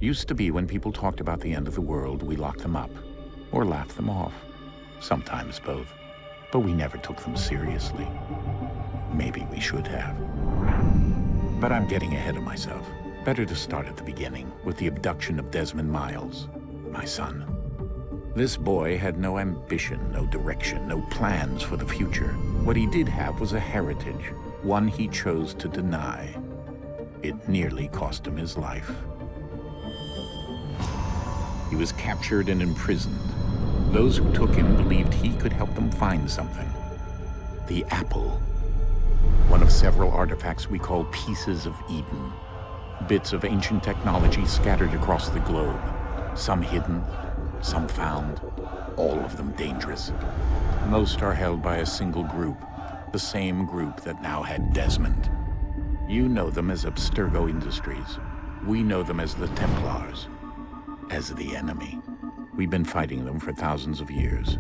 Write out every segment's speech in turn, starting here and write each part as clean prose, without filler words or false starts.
Used to be when people talked about the end of the world, we locked them up, or laughed them off. Sometimes both. But we never took them seriously. Maybe we should have. But I'm getting ahead of myself. Better to start at the beginning, with the abduction of Desmond Miles, my son. This boy had no ambition, no direction, no plans for the future. What he did have was a heritage, one he chose to deny. It nearly cost him his life. He was captured and imprisoned. Those who took him believed he could help them find something. The apple. One of several artifacts we call pieces of Eden. Bits of ancient technology scattered across the globe. Some hidden, some found, all of them dangerous. Most are held by a single group, the same group that now had Desmond. You know them as Abstergo Industries. We know them as the Templars. As the enemy. We've been fighting them for thousands of years.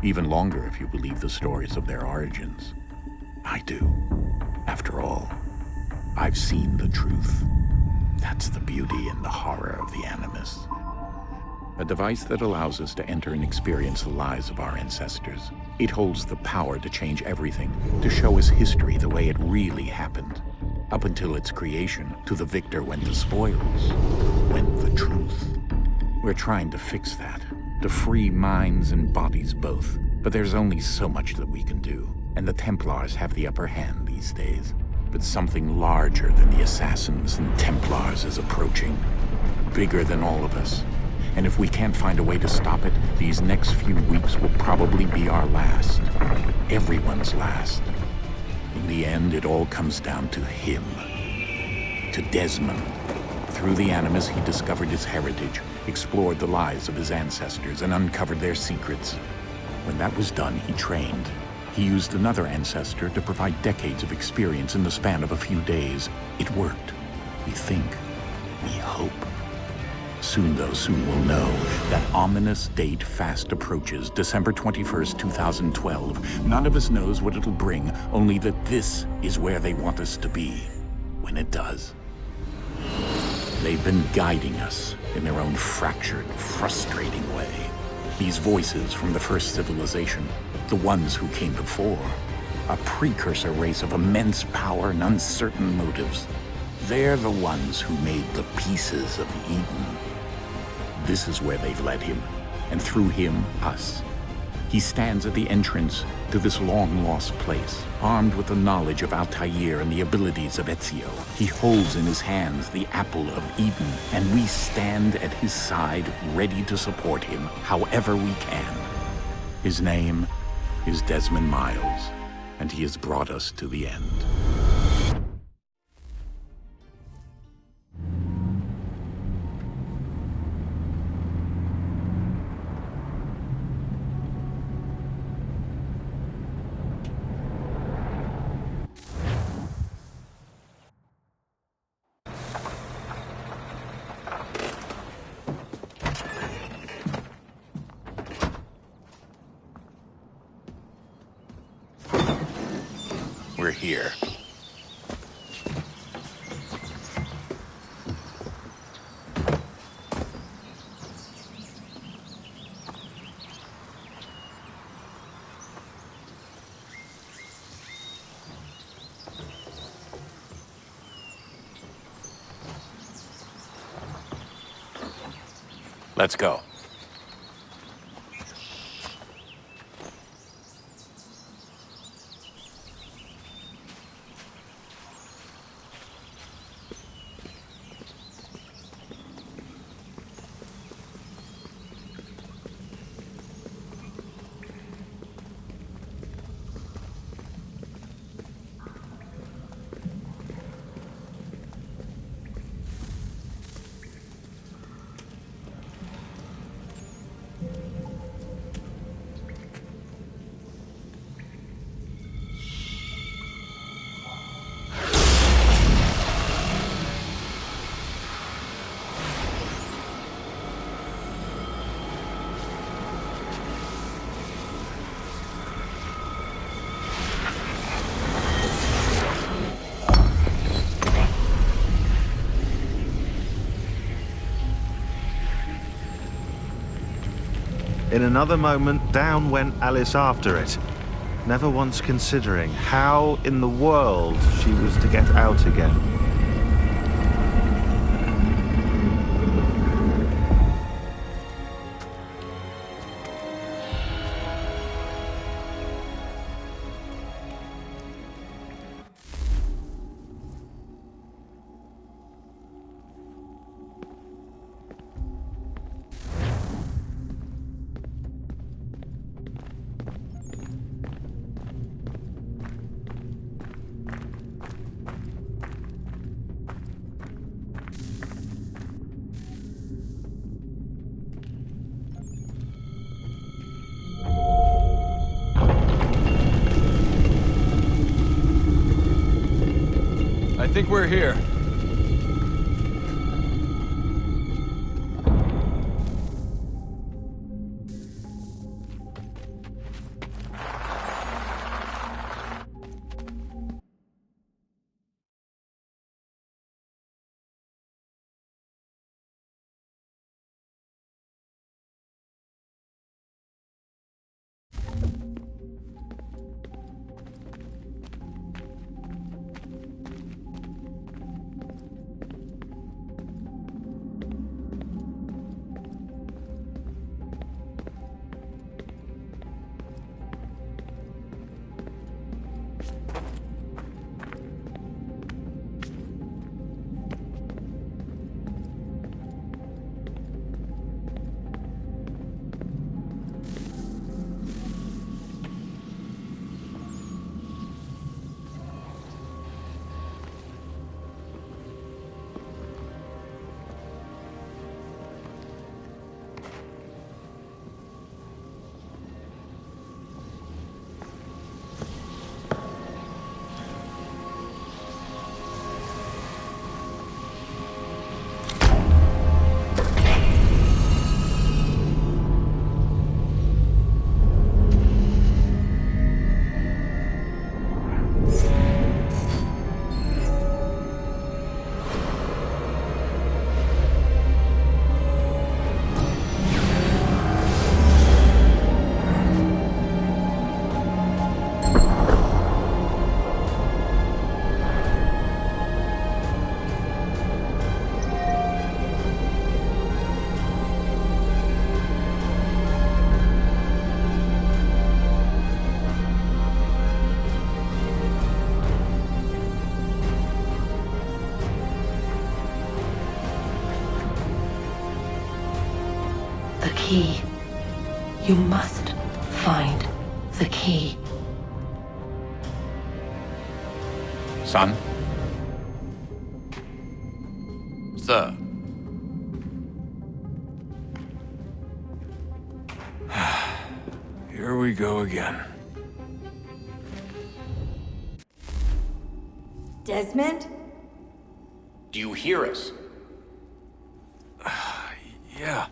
Even longer if you believe the stories of their origins. I do. After all, I've seen the truth. That's the beauty and the horror of the Animus. A device that allows us to enter and experience the lives of our ancestors. It holds the power to change everything, to show us history the way it really happened. Up until its creation, to the victor went the spoils, went the truth. We're trying to fix that, to free minds and bodies both. But there's only so much that we can do, and the Templars have the upper hand these days. But something larger than the Assassins and Templars is approaching, bigger than all of us. And if we can't find a way to stop it, these next few weeks will probably be our last. Everyone's last. In the end, it all comes down to him. To Desmond. Through the Animus, he discovered his heritage, explored the lives of his ancestors, and uncovered their secrets. When that was done, he trained. He used another ancestor to provide decades of experience in the span of a few days. It worked. We think. We hope. Soon we'll know. That ominous date fast approaches, December 21st, 2012. None of us knows what it'll bring, only that this is where they want us to be, when it does. They've been guiding us in their own fractured, frustrating way. These voices from the first civilization, the ones who came before, a precursor race of immense power and uncertain motives. They're the ones who made the pieces of Eden. This is where they've led him, and through him, us. He stands at the entrance to this long-lost place, armed with the knowledge of Altair and the abilities of Ezio. He holds in his hands the apple of Eden, and we stand at his side, ready to support him however we can. His name is Desmond Miles, and he has brought us to the end. We're here. Let's go. In another moment, down went Alice after it, never once considering how in the world she was to get out again. I think we're here. The key. You must find the key. Son? Sir. Here we go again. Desmond? Do you hear us? Yeah.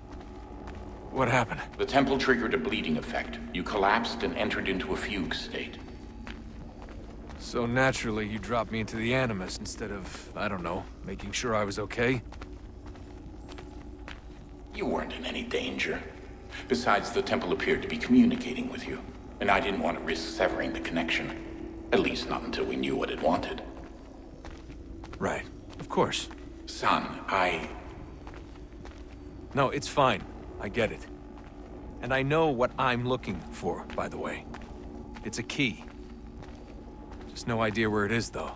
What happened? The temple triggered a bleeding effect. You collapsed and entered into a fugue state. So naturally, you dropped me into the Animus instead of, I don't know, making sure I was okay? You weren't in any danger. Besides, the temple appeared to be communicating with you, and I didn't want to risk severing the connection. At least not until we knew what it wanted. Right. Of course. Son, No, it's fine. I get it. And I know what I'm looking for, by the way. It's a key. Just no idea where it is, though.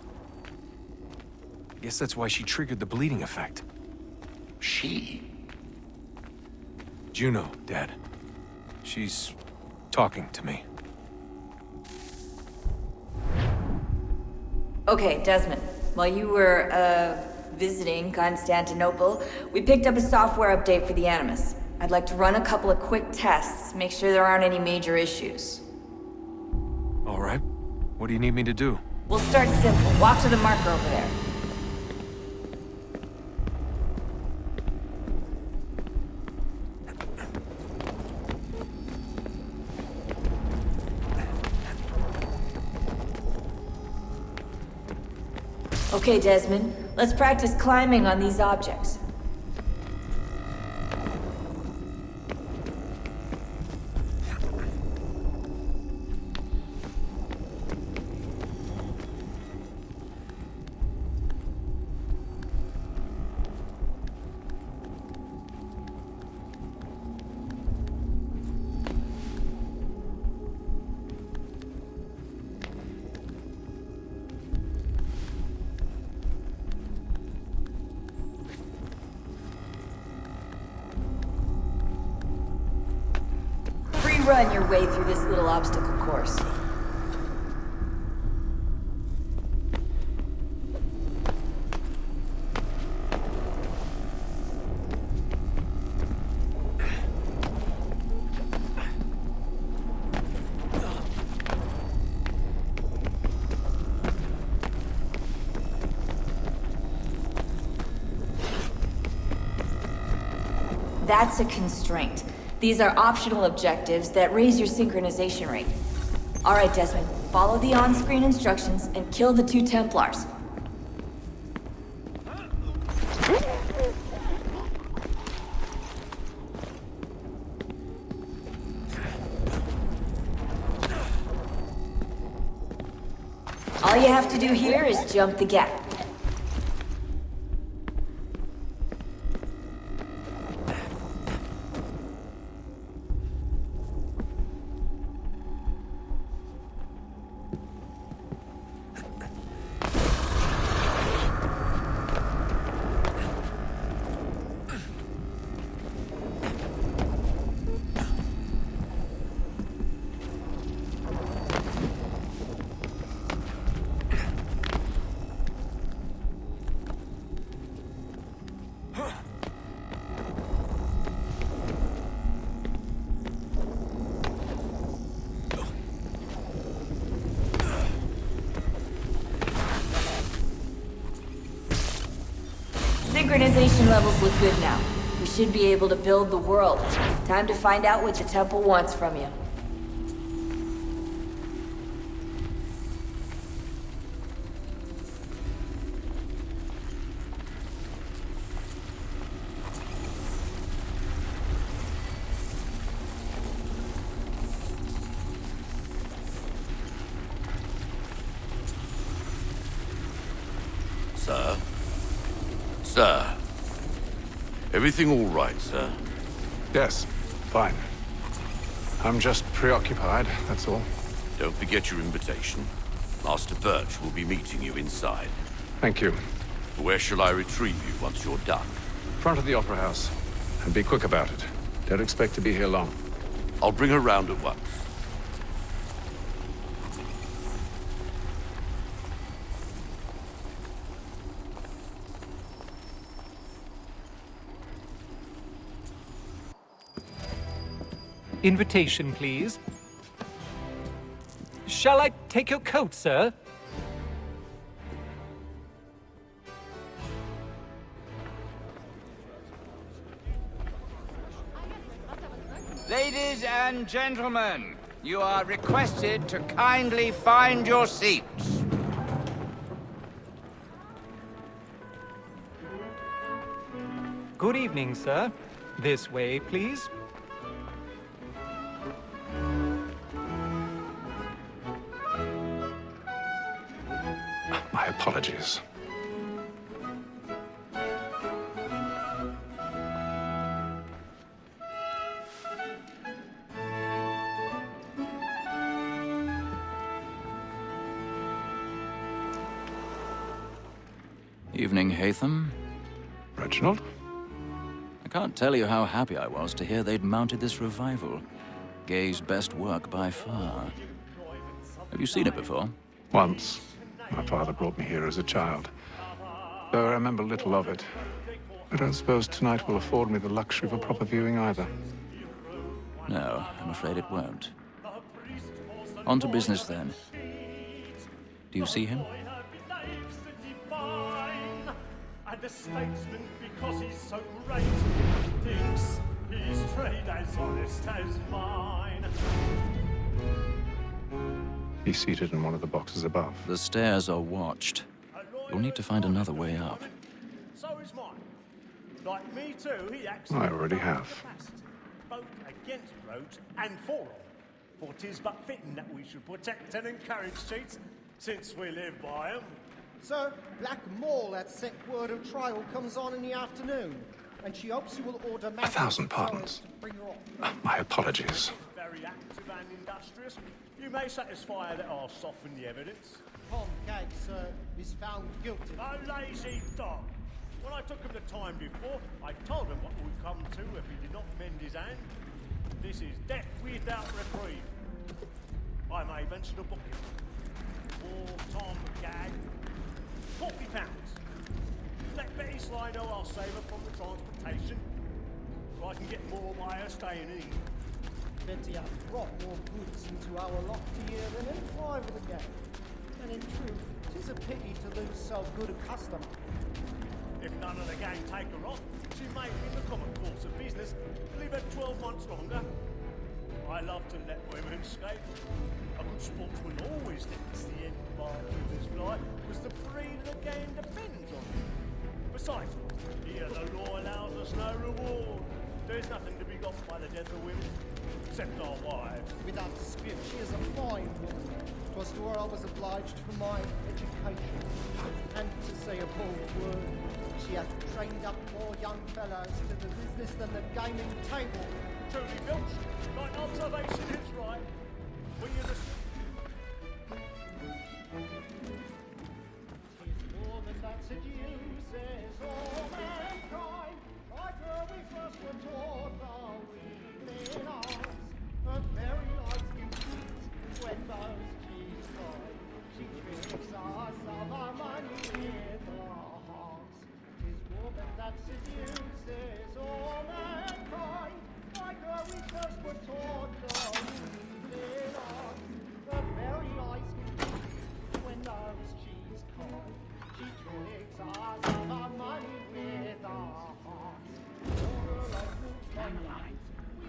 I guess that's why she triggered the bleeding effect. She? Juno, Dad. She's talking to me. Okay, Desmond. While you were, visiting Constantinople, we picked up a software update for the Animus. I'd like to run a couple of quick tests, make sure there aren't any major issues. All right. What do you need me to do? We'll start simple. Walk to the marker over there. Okay, Desmond. Let's practice climbing on these objects. run your way through this little obstacle course. That's a constraint. These are optional objectives that raise your synchronization rate. All right, Desmond, follow the on-screen instructions and kill the 2 Templars. All you have to do here is jump the gap. Synchronization levels look good now. We should be able to build the world. Time to find out what the temple wants from you. Sir? Sir? Everything all right, sir? Yes, fine. I'm just preoccupied, that's all. Don't forget your invitation. Master Birch will be meeting you inside. Thank you. Where shall I retrieve you once you're done? Front of the Opera House. And be quick about it. Don't expect to be here long. I'll bring her round at once. Invitation, please. Shall I take your coat, sir? Ladies and gentlemen, you are requested to kindly find your seats. Good evening, sir. This way, please. My apologies. Evening, Hatham. Reginald? I can't tell you how happy I was to hear they'd mounted this revival. Gay's best work by far. Have you seen it before? Once. My father brought me here as a child. Though I remember little of it. I don't suppose tonight will afford me the luxury of a proper viewing either. No, I'm afraid it won't. On to business, then. Do you see him? And a statesman because he's so great, thinks his trade as honest as mine. He's seated in one of the boxes above. The stairs are watched. You'll need to find another way up. So is mine. Like me too, he acts I already have. capacity, both against roads and for them. For 'tis but fitting that we should protect and encourage cheats, since we live by 'em. Sir, Black Mall at set word of trial comes on in the afternoon, and she hopes you will order 1,000 pardons. bring her off. My apologies. Very active and industrious. You may satisfy that I'll soften the evidence. Tom Gaggs, sir, is found guilty. A lazy dog. When I took him the time before, I told him what would come to if he did not mend his hand. This is death without reprieve. I may venture to book it. Or Tom Gag. £40. Let Betty Sly know I'll save her from the transportation. So I can get more by her staying in. Betty has brought more goods into our lofty year than any five of the gang. And in truth, 'tis a pity to lose so good a customer. If none of the gang take her off, she may, in the common course of business, leave her 12 months longer. I love to let women escape. A good sportsman always thinks the end bar to this flight was the freedom the game depends on. Besides, here the law allows us no reward. There's nothing to be got by the death of women, except our wives. Without dispute, she is a fine woman. 'Twas to her I was obliged for my education. And to say a bold word, she hath trained up more young fellows to the business than the gaming table. Truly, Filch, thine observation is right. When you're the... Tis more than that seduces all mankind. Like her we first were taught our evening arts. Her very life confused when those cheeks cry. She tricks us of our money with her hearts. Tis more than that seduces all mankind. Like her we first were taught our evening arts. Her very eyes confused when those cheeks cry. She tricks us of our money with her hearts. Stand by.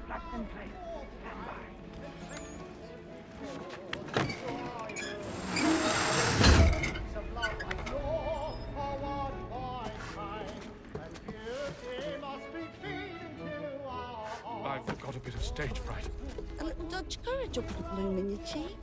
Black and play. Stand by. I've got a bit of stage fright. A little Dutch courage will put a bloom in your cheek.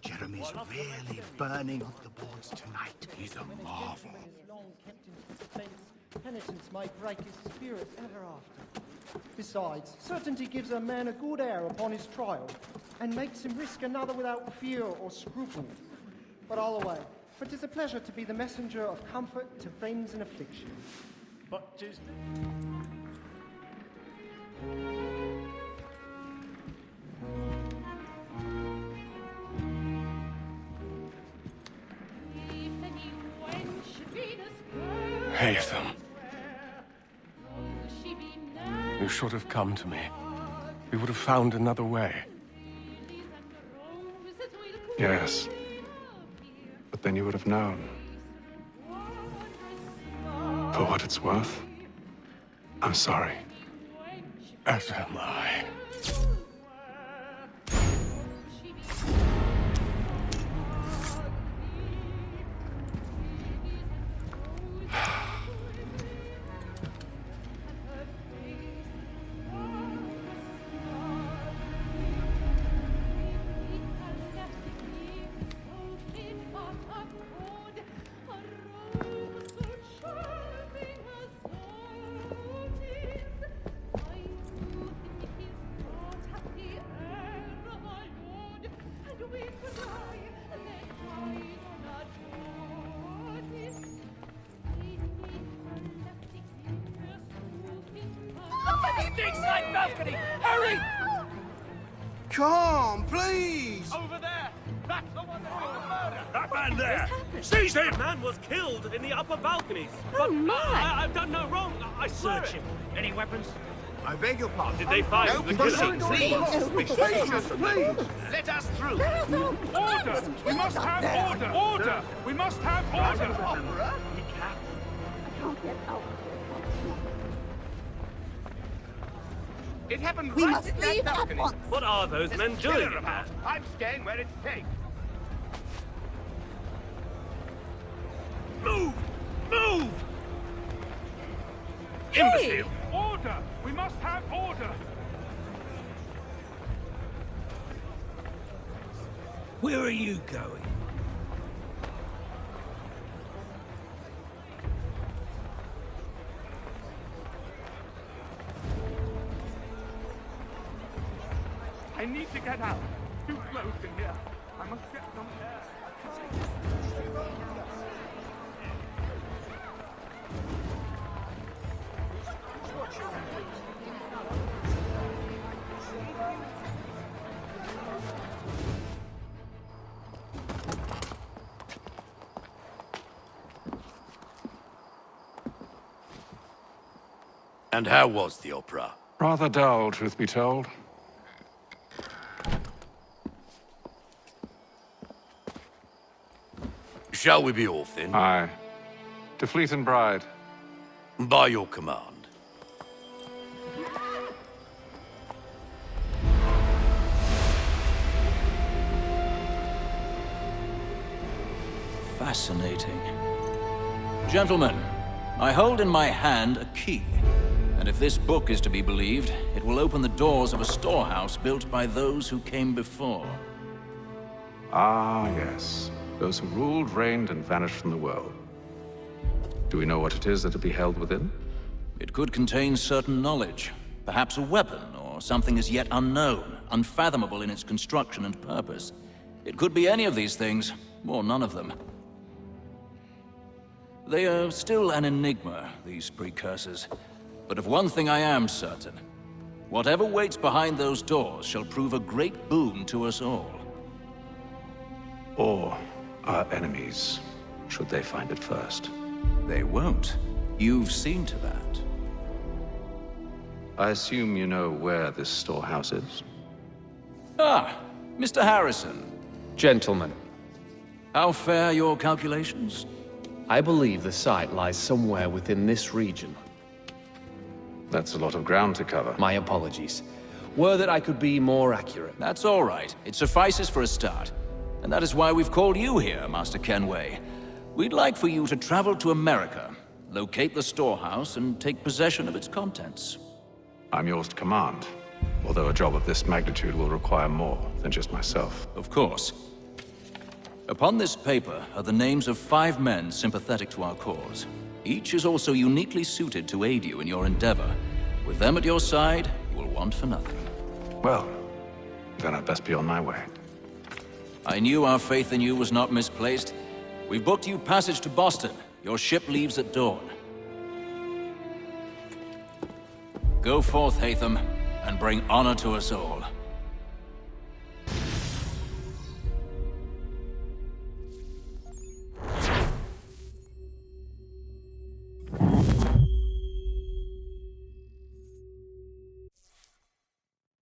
Jeremy's really burning up the boards tonight. He's a marvel. Long kept in suspense, penitence may break his spirit ever after. Besides, certainty gives a man a good air upon his trial, and makes him risk another without fear or scruple. But all away, for 'tis a pleasure to be the messenger of comfort to friends in affliction. But 'tis... Haytham. You should have come to me. We would have found another way. Yes. But then you would have known. For what it's worth, I'm sorry. As am I. Side balcony! Hurry! Come, please! Over there! That's the one that did the murder! That man there! Seize him! The man was killed in the upper balconies. Oh, my! I've done no wrong. I swear Search it. him. Any weapons? I beg your pardon. Did they find No, the killer? please! Let us through! Order! We must have order! Order! We must have order! I can't get out. It happened We right must at leave that at balcony. once. What are those There's men a killer doing? about. I'm staying where it's safe. Move! Move! Hey! Imbecile! Order! We must have order! Where are you going? I need to get out. Too close in here. I must get some air. And how was the opera? Rather dull, truth be told. Shall we be off then? Aye. To Fleet and Bride. By your command. Fascinating. Gentlemen, I hold in my hand a key. And if this book is to be believed, it will open the doors of a storehouse built by those who came before. Ah, yes. Those who ruled, reigned, and vanished from the world. Do we know what it is that will be held within? It could contain certain knowledge. Perhaps a weapon, or something as yet unknown, unfathomable in its construction and purpose. It could be any of these things, or none of them. They are still an enigma, these precursors. But of one thing I am certain. Whatever waits behind those doors shall prove a great boon to us all. Or our enemies, should they find it first. They won't. You've seen to that. I assume you know where this storehouse is? Ah, Mr. Harrison. Gentlemen. How fare your calculations? I believe the site lies somewhere within this region. That's a lot of ground to cover. My apologies. Were that I could be more accurate. That's all right. It suffices for a start. And that is why we've called you here, Master Kenway. We'd like for you to travel to America, locate the storehouse, and take possession of its contents. I'm yours to command, although a job of this magnitude will require more than just myself. Of course. Upon this paper are the names of 5 men sympathetic to our cause. Each is also uniquely suited to aid you in your endeavor. With them at your side, you will want for nothing. Well, then I'd best be on my way. I knew our faith in you was not misplaced. We've booked you passage to Boston. Your ship leaves at dawn. Go forth, Hatham, and bring honor to us all.